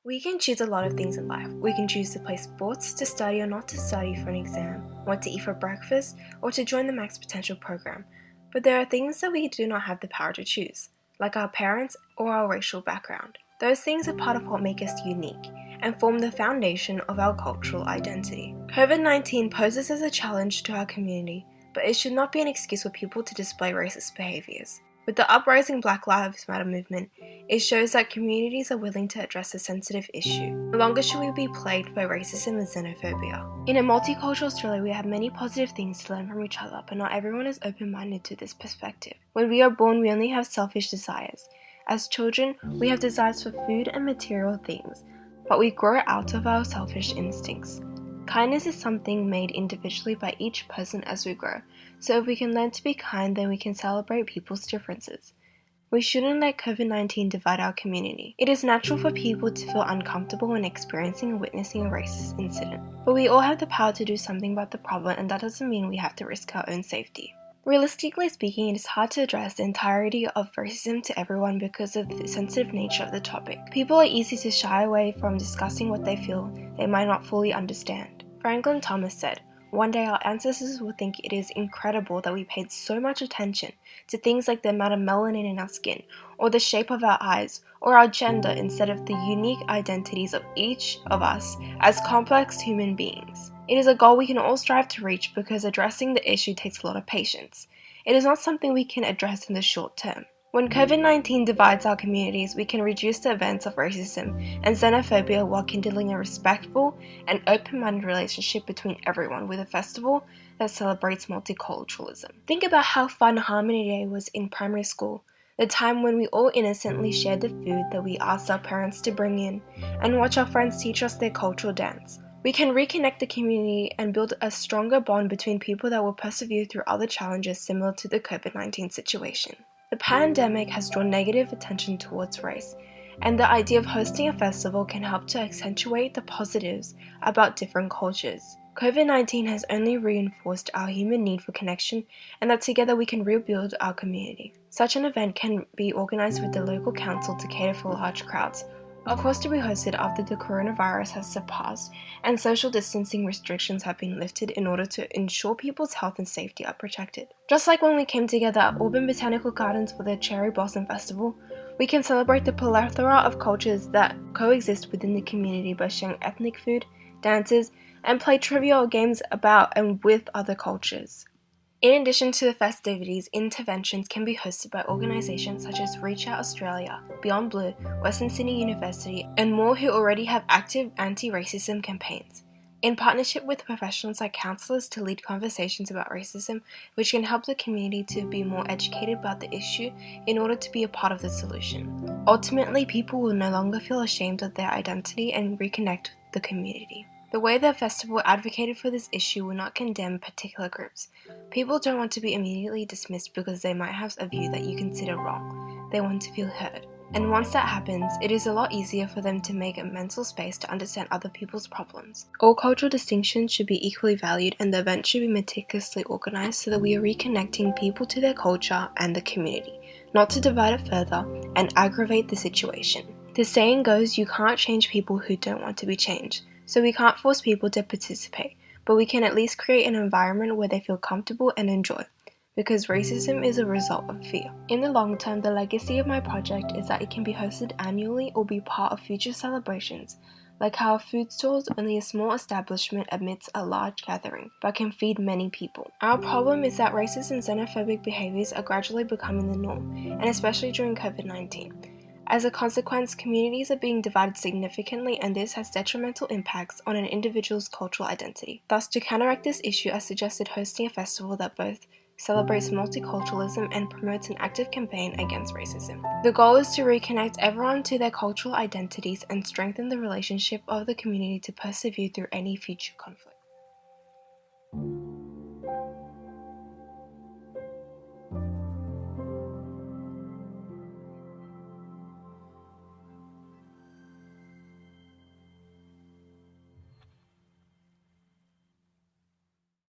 We can choose a lot of things in life. We can choose to play sports, to study or not to study for an exam, what to eat for breakfast, or to join the Max Potential program. But there are things that we do not have the power to choose, like our parents or our racial background. Those things are part of what make us unique and form the foundation of our cultural identity. COVID-19 poses as a challenge to our community, but it should not be an excuse for people to display racist behaviors. With the uprising Black Lives Matter movement, it shows that communities are willing to address a sensitive issue. No longer should we be plagued by racism and xenophobia. In a multicultural Australia, we have many positive things to learn from each other, but not everyone is open-minded to this perspective. When we are born, we only have selfish desires. As children, we have desires for food and material things, but we grow out of our selfish instincts. Kindness is something made individually by each person as we grow, so if we can learn to be kind, then we can celebrate people's differences. We shouldn't let COVID-19 divide our community. It is natural for people to feel uncomfortable when experiencing and witnessing a racist incident, but we all have the power to do something about the problem, and that doesn't mean we have to risk our own safety. Realistically speaking, it is hard to address the entirety of racism to everyone because of the sensitive nature of the topic. People are easy to shy away from discussing what they feel they might not fully understand. Franklin Thomas said, "One day our ancestors will think it is incredible that we paid so much attention to things like the amount of melanin in our skin, or the shape of our eyes, or our gender instead of the unique identities of each of us as complex human beings." It is a goal we can all strive to reach because addressing the issue takes a lot of patience. It is not something we can address in the short term. When COVID-19 divides our communities, we can reduce the events of racism and xenophobia while kindling a respectful and open-minded relationship between everyone with a festival that celebrates multiculturalism. Think about how fun Harmony Day was in primary school, the time when we all innocently shared the food that we asked our parents to bring in and watch our friends teach us their cultural dance. We can reconnect the community and build a stronger bond between people that will persevere through other challenges similar to the COVID-19 situation. The pandemic has drawn negative attention towards race, and the idea of hosting a festival can help to accentuate the positives about different cultures. COVID-19 has only reinforced our human need for connection and that together we can rebuild our community. Such an event can be organized with the local council to cater for large crowds, of course to be hosted after the coronavirus has surpassed and social distancing restrictions have been lifted in order to ensure people's health and safety are protected. Just like when we came together at Auburn Botanical Gardens for the Cherry Blossom Festival, we can celebrate the plethora of cultures that coexist within the community by sharing ethnic food, dances, and play trivia or games about and with other cultures. In addition to the festivities, interventions can be hosted by organisations such as Reach Out Australia, Beyond Blue, Western Sydney University, and more who already have active anti-racism campaigns, in partnership with professionals like counsellors to lead conversations about racism, which can help the community to be more educated about the issue in order to be a part of the solution. Ultimately, people will no longer feel ashamed of their identity and reconnect with the community. The way the festival advocated for this issue will not condemn particular groups. People don't want to be immediately dismissed because they might have a view that you consider wrong. They want to feel heard. And once that happens, it is a lot easier for them to make a mental space to understand other people's problems. All cultural distinctions should be equally valued and the event should be meticulously organized so that we are reconnecting people to their culture and the community, not to divide it further and aggravate the situation. The saying goes, you can't change people who don't want to be changed. So we can't force people to participate, but we can at least create an environment where they feel comfortable and enjoy, because racism is a result of fear. In the long term, the legacy of my project is that it can be hosted annually or be part of future celebrations, like how a food store is only a small establishment amidst a large gathering, but can feed many people. Our problem is that racist and xenophobic behaviors are gradually becoming the norm, and especially during COVID-19. As a consequence, communities are being divided significantly and this has detrimental impacts on an individual's cultural identity. Thus, to counteract this issue, I suggested hosting a festival that both celebrates multiculturalism and promotes an active campaign against racism. The goal is to reconnect everyone to their cultural identities and strengthen the relationship of the community to persevere through any future conflict.